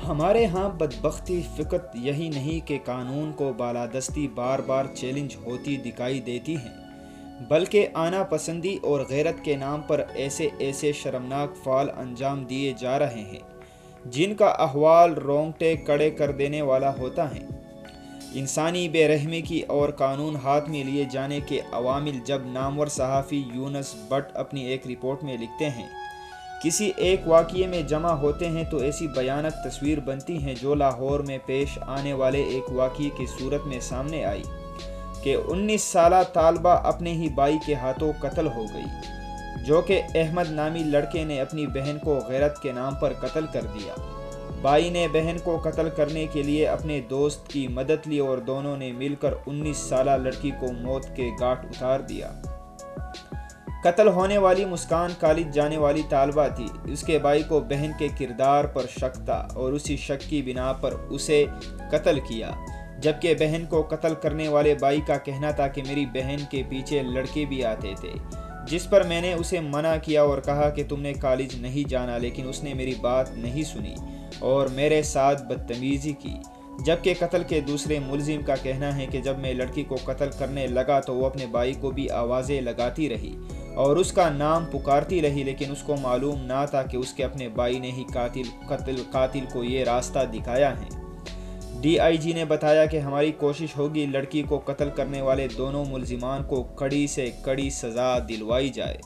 ہمارے ہاں بدبختی فقط یہی نہیں کہ قانون کو بالادستی بار بار چیلنج ہوتی دکھائی دیتی ہیں، بلکہ آنا پسندی اور غیرت کے نام پر ایسے شرمناک فعل انجام دیے جا رہے ہیں جن کا احوال رونگٹے کڑے کر دینے والا ہوتا ہے۔ انسانی بے رحمی کی اور قانون ہاتھ میں لیے جانے کے عوامل جب نامور صحافی یونس بٹ اپنی ایک رپورٹ میں لکھتے ہیں، کسی ایک واقعے میں جمع ہوتے ہیں تو ایسی بھیانک تصویر بنتی ہیں جو لاہور میں پیش آنے والے ایک واقعے کی صورت میں سامنے آئی کہ 19 سالہ طالبہ اپنے ہی بھائی کے ہاتھوں قتل ہو گئی، جو کہ احمد نامی لڑکے نے اپنی بہن کو غیرت کے نام پر قتل کر دیا۔ بھائی نے بہن کو قتل کرنے کے لیے اپنے دوست کی مدد لی اور دونوں نے مل کر 19 سالہ لڑکی کو موت کے گھاٹ اتار دیا۔ قتل ہونے والی مسکان کالج جانے والی طالبہ تھی۔ اس کے بھائی کو بہن کے کردار پر شک تھا اور اسی شک کی بنا پر اسے قتل کیا، جبکہ بہن کو قتل کرنے والے بھائی کا کہنا تھا کہ میری بہن کے پیچھے لڑکے بھی آتے تھے، جس پر میں نے اسے منع کیا اور کہا کہ تم نے کالج نہیں جانا، لیکن اس نے میری بات نہیں سنی اور میرے ساتھ بدتمیزی کی۔ جبکہ قتل کے دوسرے ملزم کا کہنا ہے کہ جب میں لڑکی کو قتل کرنے لگا تو وہ اپنے بھائی کو بھی آوازیں لگاتی رہی اور اس کا نام پکارتی رہی، لیکن اس کو معلوم نہ تھا کہ اس کے اپنے بھائی نے ہی قاتل کو یہ راستہ دکھایا ہے۔ ڈی آئی جی نے بتایا کہ ہماری کوشش ہوگی لڑکی کو قتل کرنے والے دونوں ملزمان کو کڑی سے کڑی سزا دلوائی جائے۔